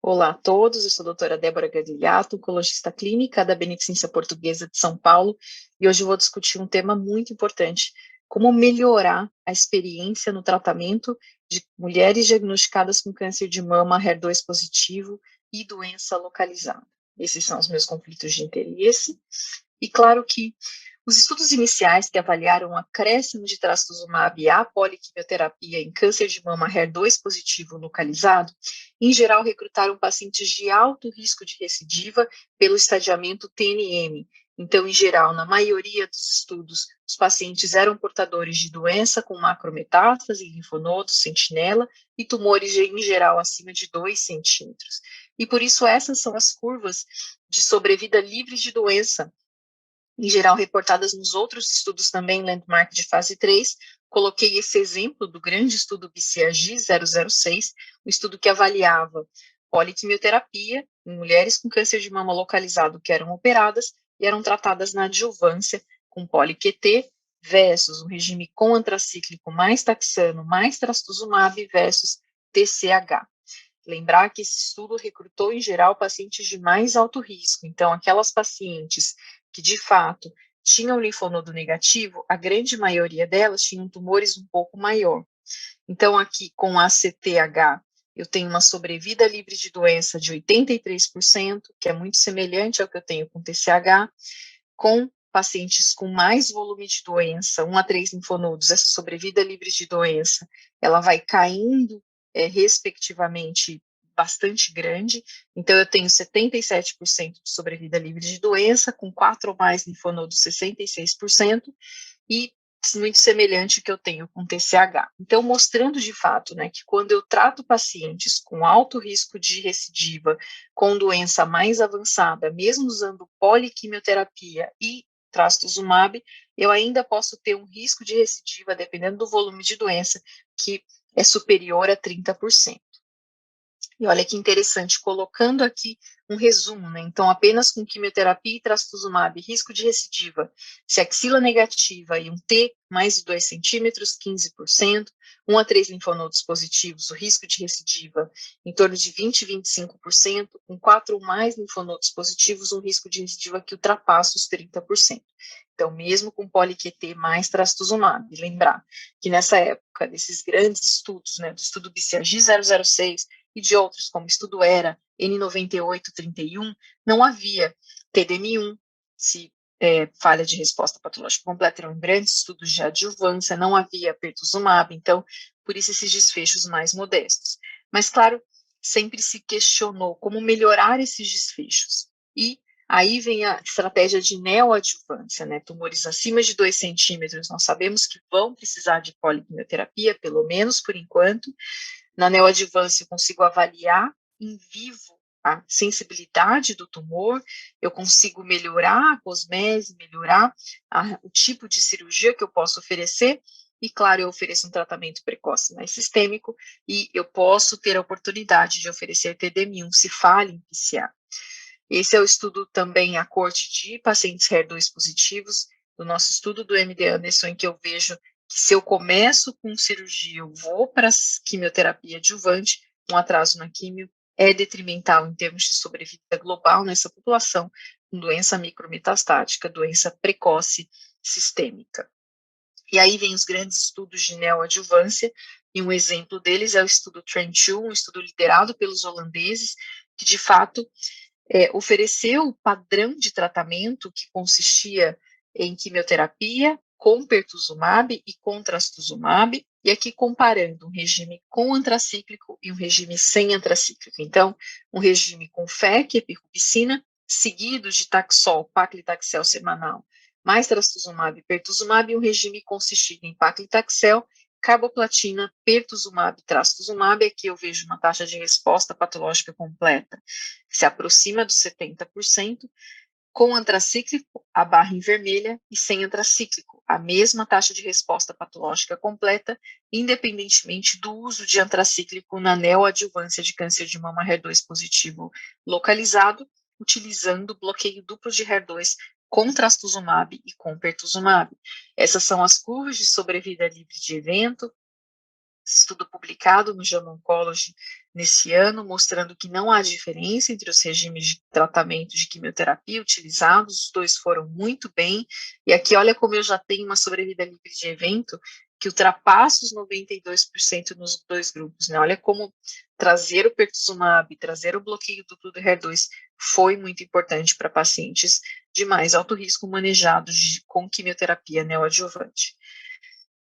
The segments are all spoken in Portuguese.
Olá a todos, eu sou a doutora Débora Gagliato, oncologista clínica da Beneficência Portuguesa de São Paulo, e hoje eu vou discutir um tema muito importante, como melhorar a experiência no tratamento de mulheres diagnosticadas com câncer de mama HER2 positivo e doença localizada. Esses são os meus conflitos de interesse, e claro que os estudos iniciais que avaliaram o acréscimo de trastuzumab à poliquimioterapia em câncer de mama HER2 positivo localizado, em geral recrutaram pacientes de alto risco de recidiva pelo estadiamento TNM. Então, em geral, na maioria dos estudos, os pacientes eram portadores de doença com macrometástase, linfonodos, sentinela e tumores em geral acima de 2 centímetros. E por isso essas são as curvas de sobrevida livre de doença, em geral reportadas nos outros estudos também, landmark de fase 3, coloquei esse exemplo do grande estudo BCAG 006, um estudo que avaliava poliquimioterapia em mulheres com câncer de mama localizado que eram operadas e eram tratadas na adjuvância com poliQT versus um regime com antracíclico mais taxano mais trastuzumab versus TCH. Lembrar que esse estudo recrutou, em geral, pacientes de mais alto risco. Então, aquelas pacientes que, de fato, tinham linfonodo negativo, a grande maioria delas tinham tumores um pouco maior. Então, aqui, com a CTH, eu tenho uma sobrevida livre de doença de 83%, que é muito semelhante ao que eu tenho com TCH, com pacientes com mais volume de doença, 1 a 3 linfonodos, essa sobrevida livre de doença, ela vai caindo respectivamente bastante grande, então eu tenho 77% de sobrevida livre de doença, com 4 ou mais linfonodos 66%, e muito semelhante ao que eu tenho com TCH. Então, mostrando de fato, né, que quando eu trato pacientes com alto risco de recidiva, com doença mais avançada, mesmo usando poliquimioterapia e trastuzumab, eu ainda posso ter um risco de recidiva, dependendo do volume de doença, que é superior a 30%. E olha que interessante, colocando aqui um resumo, né? Então, apenas com quimioterapia e trastuzumab, risco de recidiva, se axila negativa e um T mais de 2 centímetros, 15%, 1 a 3 linfonodos positivos, o risco de recidiva em torno de 20 a 25%, com 4 ou mais linfonodos positivos, um risco de recidiva que ultrapassa os 30%. Então, mesmo com poliQT mais trastuzumab, lembrar que nessa época, desses grandes estudos, né, do estudo BCAG 006, e de outros, como estudo ERA, N9831, não havia TDM1, se falha de resposta patológica completa, eram grandes estudos de adjuvância, não havia pertuzumab, então, por isso esses desfechos mais modestos. Mas, claro, sempre se questionou como melhorar esses desfechos. E aí vem a estratégia de neoadjuvância, né? Tumores acima de 2 centímetros, nós sabemos que vão precisar de poliquimioterapia, pelo menos por enquanto. Na neoadjuvância, eu consigo avaliar em vivo a sensibilidade do tumor, eu consigo melhorar a cosmese, melhorar o tipo de cirurgia que eu posso oferecer, e claro, eu ofereço um tratamento precoce mais sistêmico, e eu posso ter a oportunidade de oferecer TDM1 se falha em PCA. Esse é o estudo também, a corte de pacientes HER2 positivos, do nosso estudo do MD Anderson, em que eu vejo que se eu começo com cirurgia, eu vou para a quimioterapia adjuvante, um atraso na quimio é detrimental em termos de sobrevida global nessa população com doença micrometastática, doença precoce sistêmica. E aí vem os grandes estudos de neoadjuvância, e um exemplo deles é o estudo TREND2, um estudo liderado pelos holandeses, que de fato ofereceu o padrão de tratamento que consistia em quimioterapia com pertuzumab e com trastuzumab, e aqui comparando um regime com antracíclico e um regime sem antracíclico. Então, um regime com FEC, epirubicina, seguido de taxol, paclitaxel semanal, mais trastuzumab e pertuzumab, e um regime consistindo em paclitaxel, carboplatina, pertuzumab, trastuzumab. Aqui eu vejo uma taxa de resposta patológica completa que se aproxima dos 70%, com antracíclico, a barra em vermelha, e sem antracíclico, a mesma taxa de resposta patológica completa, independentemente do uso de antracíclico na neoadjuvância de câncer de mama HER2 positivo localizado, utilizando bloqueio duplo de HER2 com trastuzumab e com pertuzumab. Essas são as curvas de sobrevida livre de evento, esse estudo publicado no Journal Oncology nesse ano, mostrando que não há diferença entre os regimes de tratamento de quimioterapia utilizados, os dois foram muito bem, e aqui olha como eu já tenho uma sobrevida livre de evento que ultrapassa os 92% nos dois grupos, né? Olha como trazer o pertuzumab, trazer o bloqueio duplo do HER2 foi muito importante para pacientes de mais alto risco manejados com quimioterapia neoadjuvante.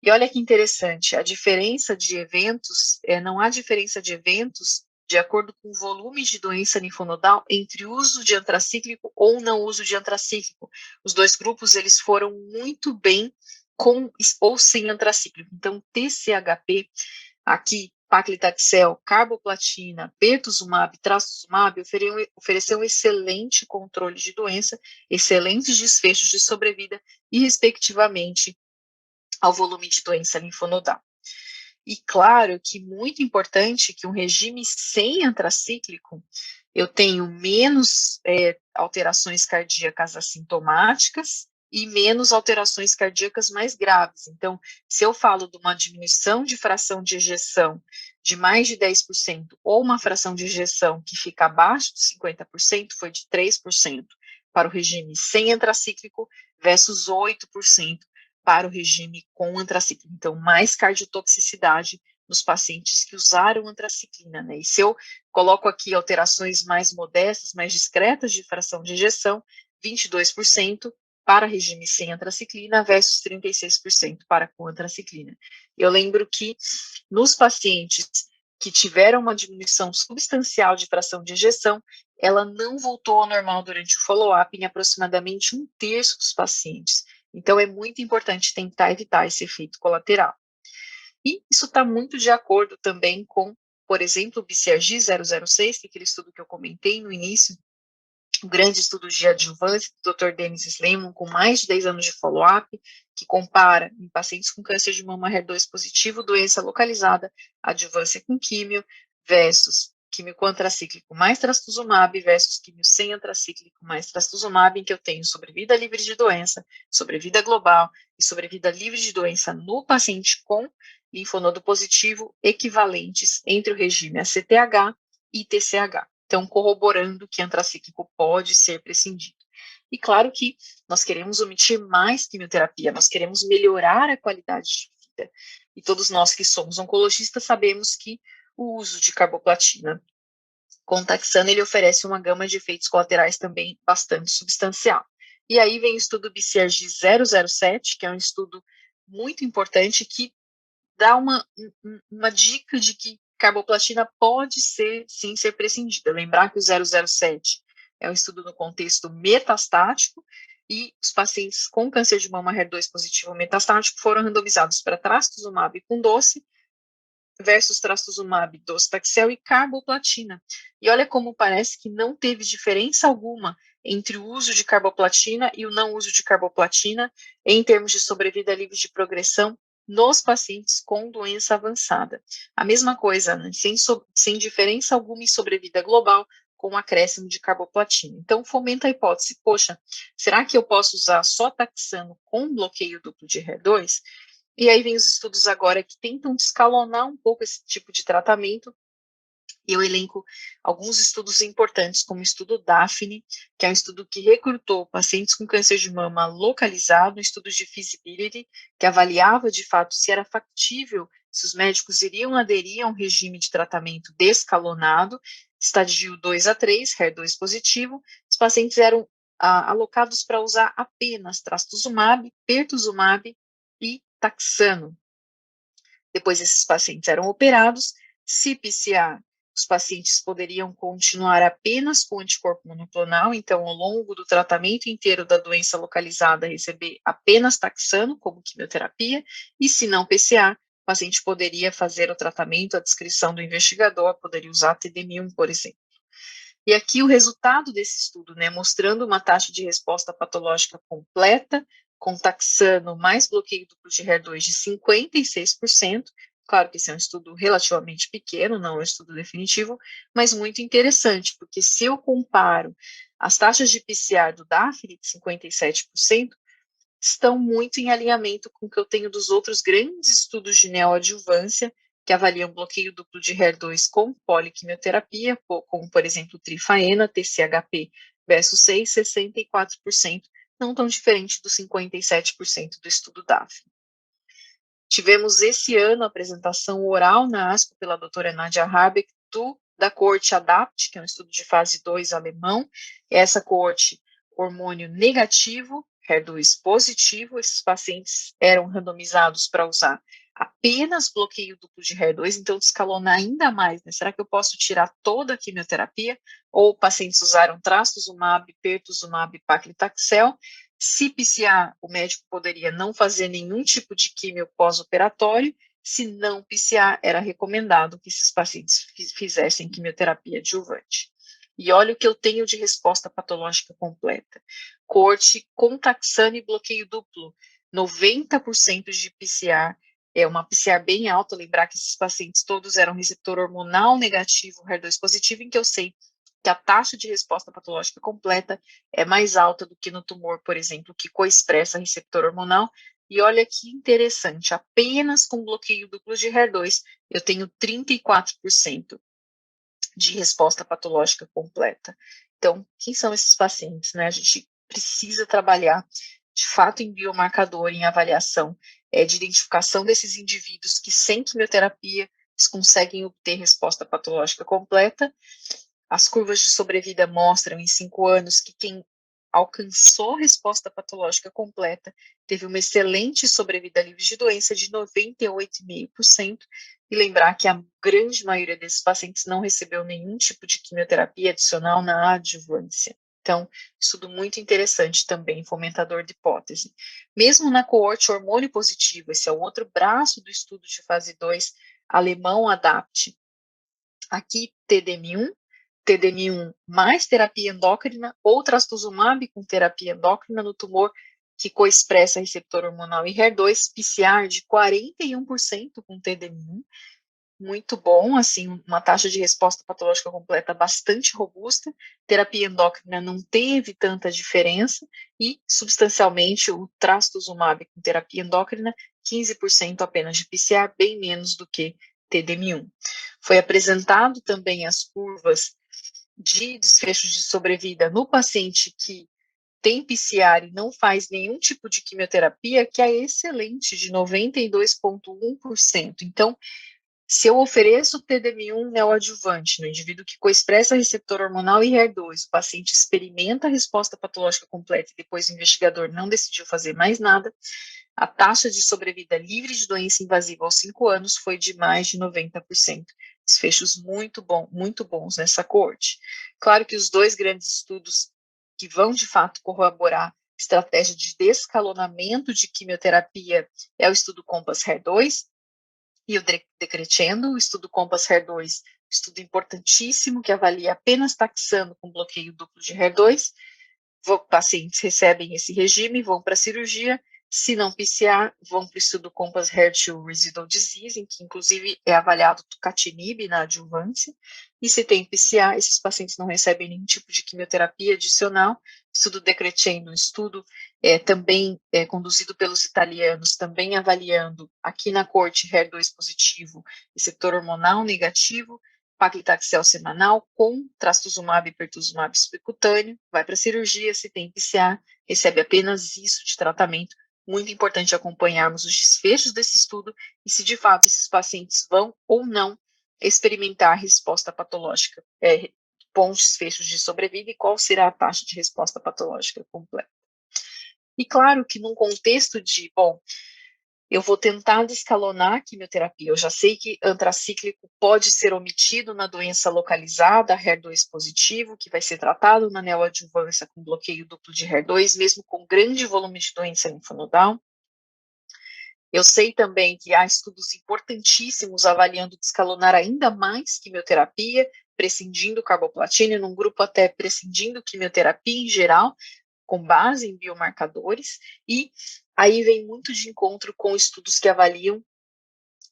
E olha que interessante, a diferença de eventos, não há diferença de eventos de acordo com o volume de doença linfonodal entre uso de antracíclico ou não uso de antracíclico. Os dois grupos, eles foram muito bem com ou sem antracíclico. Então, TCHP, aqui, paclitaxel, carboplatina, pertuzumab, trastuzumab, ofereceu um excelente controle de doença, excelentes desfechos de sobrevida e, respectivamente, ao volume de doença linfonodal. E claro que muito importante que um regime sem antracíclico, eu tenho menos alterações cardíacas assintomáticas e menos alterações cardíacas mais graves. Então, se eu falo de uma diminuição de fração de ejeção de mais de 10%, ou uma fração de ejeção que fica abaixo de 50%, foi de 3% para o regime sem antracíclico versus 8% para o regime com antraciclina. Então, mais cardiotoxicidade nos pacientes que usaram antraciclina, né? E se eu coloco aqui alterações mais modestas, mais discretas de fração de ejeção, 22% para regime sem antraciclina versus 36% para com antraciclina. Eu lembro que nos pacientes que tiveram uma diminuição substancial de fração de ejeção, ela não voltou ao normal durante o follow-up em aproximadamente 1/3 dos pacientes. Então, é muito importante tentar evitar esse efeito colateral. E isso está muito de acordo também com, por exemplo, o BCRG-006, que é aquele estudo que eu comentei no início, um grande estudo de adjuvância do Dr. Dennis Sleiman, com mais de 10 anos de follow-up, que compara em pacientes com câncer de mama HER2 positivo, doença localizada, adjuvância com químio, versus químio com antracíclico mais trastuzumab versus químio sem antracíclico mais trastuzumab, em que eu tenho sobrevida livre de doença, sobrevida global e sobrevida livre de doença no paciente com linfonodo positivo equivalentes entre o regime ACTH e TCH. Então, corroborando que antracíclico pode ser prescindido. E claro que nós queremos omitir mais quimioterapia, nós queremos melhorar a qualidade de vida. E todos nós que somos oncologistas sabemos que o uso de carboplatina com taxano, ele oferece uma gama de efeitos colaterais também bastante substancial. E aí vem o estudo BCRG-007, que é um estudo muito importante que dá uma dica de que carboplatina pode ser, sim, ser prescindida. Lembrar que o 007 é um estudo no contexto metastático e os pacientes com câncer de mama HER2 positivo metastático foram randomizados para trastuzumab com doce versus trastuzumab, docetaxel e carboplatina. E olha como parece que não teve diferença alguma entre o uso de carboplatina e o não uso de carboplatina em termos de sobrevida livre de progressão nos pacientes com doença avançada. A mesma coisa, né? Sem diferença alguma em sobrevida global, com o acréscimo de carboplatina. Então, fomenta a hipótese, poxa, será que eu posso usar só taxano com bloqueio duplo de HER2? E aí vem os estudos agora que tentam escalonar um pouco esse tipo de tratamento. E eu elenco alguns estudos importantes, como o estudo Daphne, que é um estudo que recrutou pacientes com câncer de mama localizado, um estudo de feasibility, que avaliava de fato se era factível, se os médicos iriam aderir a um regime de tratamento descalonado, estadio 2 a 3, HER2 positivo. Os pacientes eram alocados para usar apenas trastuzumab, pertuzumab e taxano. Depois esses pacientes eram operados, CPCA, os pacientes poderiam continuar apenas com anticorpo monoclonal, então ao longo do tratamento inteiro da doença localizada receber apenas taxano como quimioterapia, e se não PCA, o paciente poderia fazer o tratamento, a descrição do investigador, poderia usar TD-1001, por exemplo. E aqui o resultado desse estudo, né, mostrando uma taxa de resposta patológica completa, com taxano mais bloqueio duplo de HER2 de 56%, claro que esse é um estudo relativamente pequeno, não é um estudo definitivo, mas muito interessante, porque se eu comparo as taxas de PCR do Daphne, de 57%, estão muito em alinhamento com o que eu tenho dos outros grandes estudos de neoadjuvância, que avaliam bloqueio duplo de HER2 com poliquimioterapia, como, por exemplo, trifaena, TCHP versus 6, 64%, não tão diferente dos 57% do estudo DAFNE. Tivemos esse ano a apresentação oral na ASCO pela doutora Nadia Harbeck da coorte ADAPT, que é um estudo de fase 2 alemão. Essa coorte, hormônio negativo, HER2 positivo, esses pacientes eram randomizados para usar apenas bloqueio duplo de HER2, então descalonar ainda mais, né? Será que eu posso tirar toda a quimioterapia? Ou pacientes usaram trastuzumab, pertuzumab, paclitaxel. Se PCA, o médico poderia não fazer nenhum tipo de químio pós-operatório. Se não PCA, era recomendado que esses pacientes fizessem quimioterapia adjuvante. E olha o que eu tenho de resposta patológica completa. Coorte com taxane e bloqueio duplo, 90% de PCA, é uma PCA bem alta, lembrar que esses pacientes todos eram receptor hormonal negativo, HER2 positivo, em que eu sei que a taxa de resposta patológica completa é mais alta do que no tumor, por exemplo, que coexpressa receptor hormonal. E olha que interessante, apenas com bloqueio duplo de HER2, eu tenho 34% de resposta patológica completa. Então, quem são esses pacientes, né? A gente precisa trabalhar, de fato, em biomarcador, em avaliação de identificação desses indivíduos que, sem quimioterapia, eles conseguem obter resposta patológica completa. As curvas de sobrevida mostram, em 5 anos, que quem alcançou resposta patológica completa teve uma excelente sobrevida livre de doença de 98,5%, e lembrar que a grande maioria desses pacientes não recebeu nenhum tipo de quimioterapia adicional na adjuvância. Então, estudo muito interessante também, fomentador de hipótese. Mesmo na coorte hormônio positivo, esse é o outro braço do estudo de fase 2, alemão ADAPT, aqui TDM1 mais terapia endócrina ou trastuzumab com terapia endócrina no tumor que coexpressa receptor hormonal e HER2, PCR de 41% com TDM1, muito bom, assim, uma taxa de resposta patológica completa bastante robusta. Terapia endócrina não teve tanta diferença e, substancialmente, o trastuzumab com terapia endócrina, 15% apenas de PCR, bem menos do que TDM1. Foi apresentado também as curvas de desfechos de sobrevida no paciente que tem PCR e não faz nenhum tipo de quimioterapia, que é excelente, de 92,1%. Então, se eu ofereço TDM1 neoadjuvante no indivíduo que coexpressa receptor hormonal e HER2, o paciente experimenta a resposta patológica completa e depois o investigador não decidiu fazer mais nada, a taxa de sobrevida livre de doença invasiva aos 5 anos foi de mais de 90%. Desfechos muito bons nessa coorte. Claro que os dois grandes estudos que vão, de fato, corroborar estratégia de descalonamento de quimioterapia é o estudo Compass HER2, e o Decretendo, o estudo Compass HER2, estudo importantíssimo que avalia apenas taxano com bloqueio duplo de HER2. Pacientes recebem esse regime, vão para a cirurgia, se não PCA, vão para o estudo Compass HER2 Residual Disease, em que inclusive é avaliado tucatinib na adjuvância, e se tem PCA, esses pacientes não recebem nenhum tipo de quimioterapia adicional. Estudo Decretendo, um estudo também conduzido pelos italianos, também avaliando aqui na coorte HER2 positivo, receptor hormonal negativo, paclitaxel semanal com trastuzumab e pertuzumab subcutâneo, vai para a cirurgia, se tem PCA, recebe apenas isso de tratamento. Muito importante acompanharmos os desfechos desse estudo e se de fato esses pacientes vão ou não experimentar resposta patológica, bons desfechos de sobrevida e qual será a taxa de resposta patológica completa. E claro que num contexto de, bom, eu vou tentar descalonar a quimioterapia. Eu já sei que antracíclico pode ser omitido na doença localizada, HER2 positivo, que vai ser tratado na neoadjuvância com bloqueio duplo de HER2, mesmo com grande volume de doença linfonodal. Eu sei também que há estudos importantíssimos avaliando descalonar ainda mais quimioterapia, prescindindo carboplatina, num grupo até prescindindo quimioterapia em geral, com base em biomarcadores, e aí vem muito de encontro com estudos que avaliam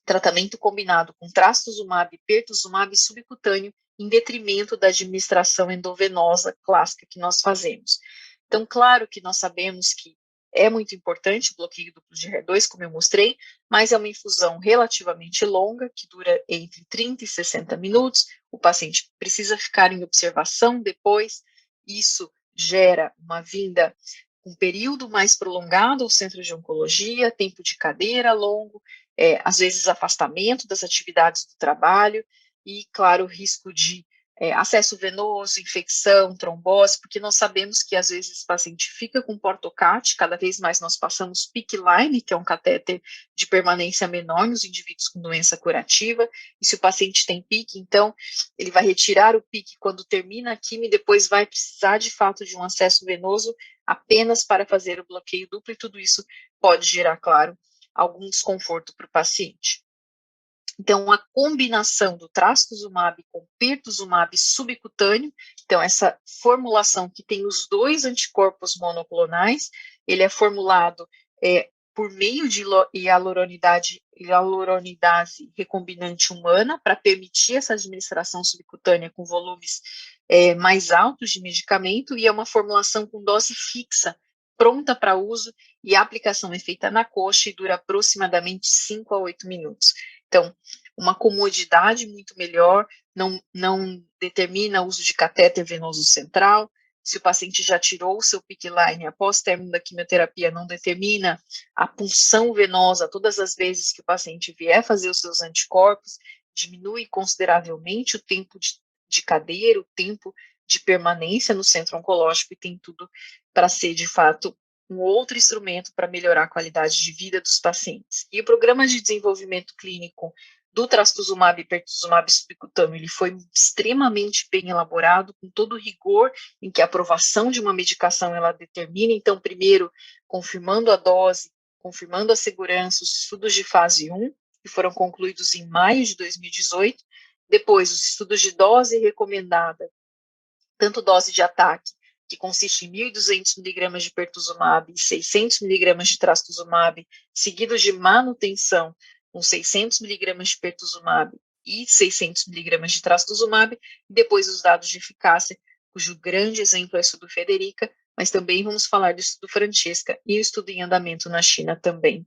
tratamento combinado com trastuzumab, pertuzumab subcutâneo, em detrimento da administração endovenosa clássica que nós fazemos. Então, claro que nós sabemos que é muito importante, o bloqueio duplo de HER2, como eu mostrei, mas é uma infusão relativamente longa, que dura entre 30 e 60 minutos, o paciente precisa ficar em observação depois, isso gera uma vinda, um período mais prolongado ao centro de oncologia, tempo de cadeira longo, às vezes afastamento das atividades do trabalho, e, claro, risco de acesso venoso, infecção, trombose, porque nós sabemos que às vezes o paciente fica com portocate, cada vez mais nós passamos PICC line, que é um catéter de permanência menor nos indivíduos com doença curativa, e se o paciente tem PICC, então ele vai retirar o PICC quando termina a quimio e depois vai precisar de fato de um acesso venoso apenas para fazer o bloqueio duplo, e tudo isso pode gerar, claro, algum desconforto para o paciente. Então, a combinação do trastuzumab com pertuzumab subcutâneo, então essa formulação que tem os dois anticorpos monoclonais, ele é formulado por meio de hialuronidase recombinante humana, para permitir essa administração subcutânea com volumes mais altos de medicamento, e é uma formulação com dose fixa, pronta para uso, e a aplicação é feita na coxa e dura aproximadamente 5 a 8 minutos. Então, uma comodidade muito melhor, não determina o uso de catéter venoso central. Se o paciente já tirou o seu PICC line após término da quimioterapia, não determina a punção venosa todas as vezes que o paciente vier fazer os seus anticorpos, diminui consideravelmente o tempo de cadeira, o tempo de permanência no centro oncológico, e tem tudo para ser, de fato, um outro instrumento para melhorar a qualidade de vida dos pacientes. E o programa de desenvolvimento clínico do trastuzumab e pertuzumab subcutâneo, ele foi extremamente bem elaborado, com todo o rigor em que a aprovação de uma medicação ela determina. Então, primeiro, confirmando a dose, confirmando a segurança, os estudos de fase 1, que foram concluídos em maio de 2018, depois os estudos de dose recomendada, tanto dose de ataque, que consiste em 1.200 miligramas de pertuzumab e 600 miligramas de trastuzumab, seguidos de manutenção com 600 miligramas de pertuzumab e 600 miligramas de trastuzumab, e depois os dados de eficácia, cujo grande exemplo é o estudo Federica, mas também vamos falar do estudo Francesca e o estudo em andamento na China também,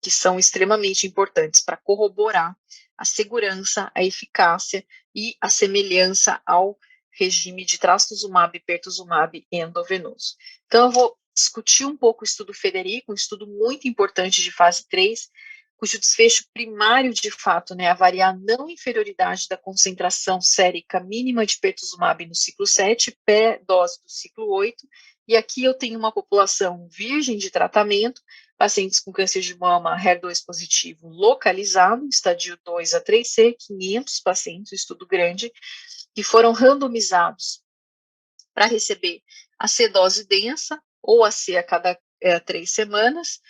que são extremamente importantes para corroborar a segurança, a eficácia e a semelhança ao regime de trastuzumab e pertuzumab endovenoso. Então, eu vou discutir um pouco o estudo Federico, um estudo muito importante de fase 3, cujo desfecho primário, de fato, avaliar a não inferioridade da concentração sérica mínima de pertuzumab no ciclo 7, pré-dose do ciclo 8, e aqui eu tenho uma população virgem de tratamento, pacientes com câncer de mama HER2 positivo localizado, estadio 2 a 3C, 500 pacientes, um estudo grande, que foram randomizados para receber a C-dose densa, ou a C a cada 3 semanas,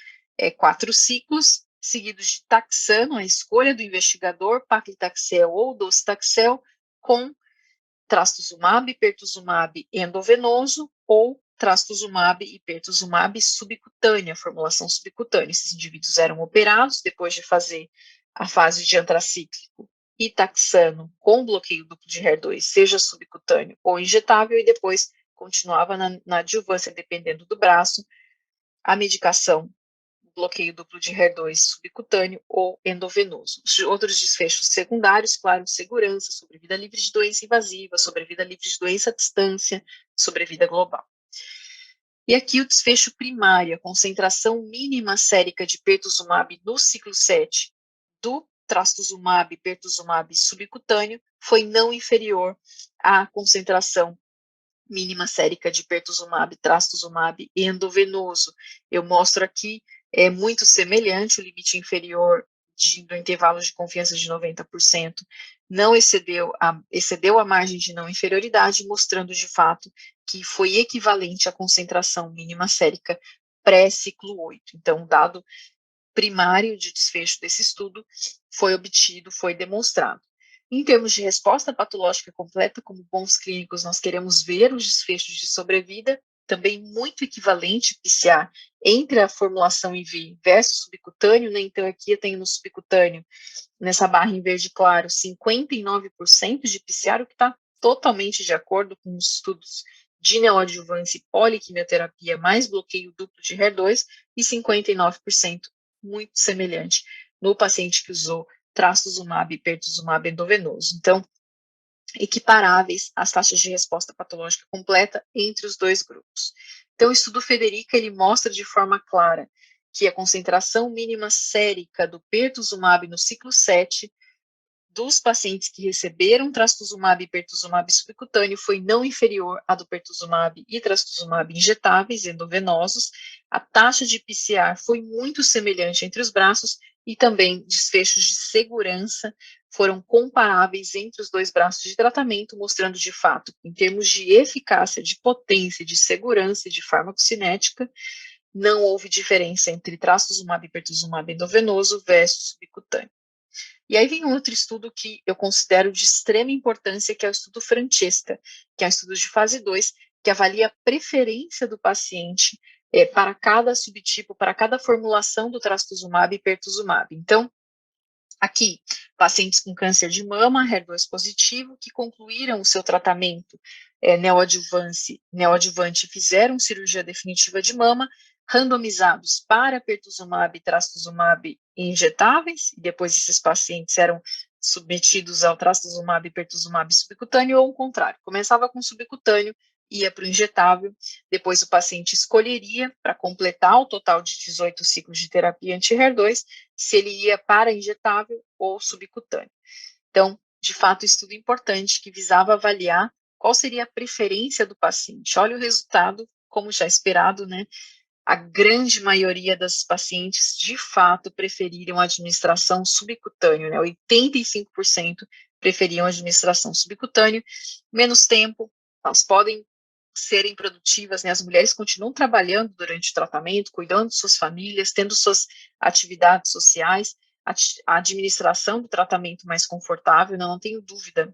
4 ciclos, seguidos de taxano, a escolha do investigador, paclitaxel ou docetaxel, com trastuzumab, pertuzumab endovenoso, ou trastuzumab e pertuzumab subcutânea, formulação subcutânea. Esses indivíduos eram operados depois de fazer a fase de antracíclico e taxano com bloqueio duplo de HER2, seja subcutâneo ou injetável, e depois continuava na adjuvância, dependendo do braço, a medicação, bloqueio duplo de HER2 subcutâneo ou endovenoso. Outros desfechos secundários, claro, segurança, sobrevida livre de doença invasiva, sobrevida livre de doença à distância, sobrevida global. E aqui o desfecho primário, a concentração mínima sérica de pertuzumab no ciclo 7 do trastuzumab e pertuzumab subcutâneo foi não inferior à concentração mínima sérica de pertuzumab, trastuzumab endovenoso. Eu mostro aqui, é muito semelhante, o limite inferior do intervalo de confiança de 90%, não excedeu a margem de não inferioridade, mostrando de fato que foi equivalente à concentração mínima sérica pré-ciclo 8. Então, o dado primário de desfecho desse estudo foi obtido, foi demonstrado. Em termos de resposta patológica completa, como bons clínicos, nós queremos ver os desfechos de sobrevida, também muito equivalente, PCA, entre a formulação IV versus subcutâneo, Então, aqui eu tenho no subcutâneo, nessa barra em verde claro, 59% de PCA, o que está totalmente de acordo com os estudos de neoadjuvância e poliquimioterapia mais bloqueio duplo de HER2 e 59% muito semelhante no paciente que usou trastuzumab e pertuzumab endovenoso. Então, equiparáveis às taxas de resposta patológica completa entre os dois grupos. Então, o estudo Federica, ele mostra de forma clara que a concentração mínima sérica do pertuzumab no ciclo 7 dos pacientes que receberam trastuzumab e pertuzumab subcutâneo foi não inferior à do pertuzumab e trastuzumab injetáveis endovenosos. A taxa de PCR foi muito semelhante entre os braços e também desfechos de segurança foram comparáveis entre os dois braços de tratamento, mostrando de fato, em termos de eficácia, de potência, de segurança e de farmacocinética, não houve diferença entre trastuzumab e pertuzumab endovenoso versus subcutâneo. E aí vem um outro estudo que eu considero de extrema importância, que é o estudo Francesca, que é um estudo de fase 2, que avalia a preferência do paciente para cada subtipo, para cada formulação do trastuzumab e pertuzumab. Então, aqui, pacientes com câncer de mama, HER2 positivo, que concluíram o seu tratamento neoadjuvante e fizeram cirurgia definitiva de mama, randomizados para pertuzumab e trastuzumab injetáveis, e depois esses pacientes eram submetidos ao trastuzumab e pertuzumab subcutâneo, ou o contrário, começava com subcutâneo, ia para o injetável, depois o paciente escolheria, para completar o total de 18 ciclos de terapia anti-HER2, se ele ia para injetável ou subcutâneo. Então, de fato, estudo importante que visava avaliar qual seria a preferência do paciente. Olha o resultado, como já esperado, né? A grande maioria das pacientes, de fato, preferiram a administração subcutânea, né? 85% preferiam a administração subcutânea, menos tempo, elas podem serem produtivas, né? As mulheres continuam trabalhando durante o tratamento, cuidando de suas famílias, tendo suas atividades sociais, a administração do tratamento mais confortável, não tenho dúvida.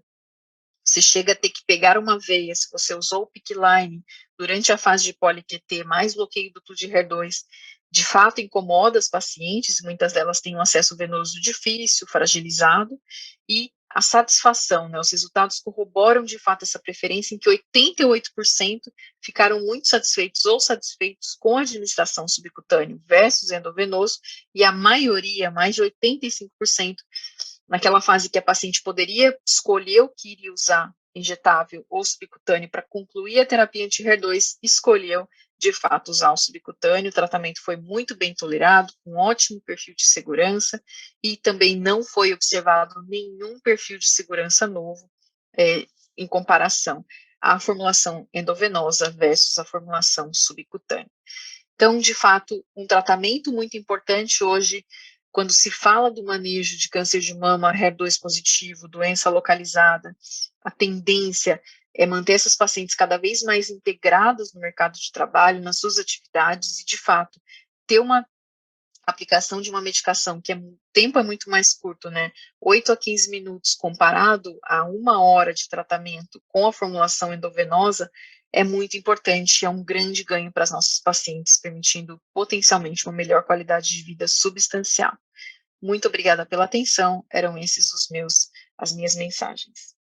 Você chega a ter que pegar uma veia, se você usou o PICK-Line durante a fase de poli-QT, mais bloqueio duplo de HER2, de fato incomoda as pacientes, muitas delas têm um acesso venoso difícil, fragilizado, e a satisfação, né, os resultados corroboram de fato essa preferência, em que 88% ficaram muito satisfeitos ou satisfeitos com a administração subcutânea versus endovenoso, e a maioria, mais de 85%, naquela fase que a paciente poderia escolher o que iria usar, injetável ou subcutâneo, para concluir a terapia anti-HER2, escolheu, de fato, usar o subcutâneo. O tratamento foi muito bem tolerado, com um ótimo perfil de segurança, e também não foi observado nenhum perfil de segurança novo em comparação à formulação endovenosa versus a formulação subcutânea. Então, de fato, um tratamento muito importante hoje, quando se fala do manejo de câncer de mama HER2 positivo, doença localizada, a tendência é manter essas pacientes cada vez mais integradas no mercado de trabalho, nas suas atividades, e, de fato, ter uma aplicação de uma medicação que o tempo é muito mais curto, né? 8 a 15 minutos comparado a 1 hora de tratamento com a formulação endovenosa é muito importante, é um grande ganho para as nossas pacientes, permitindo potencialmente uma melhor qualidade de vida substancial. Muito obrigada pela atenção, eram esses as minhas mensagens.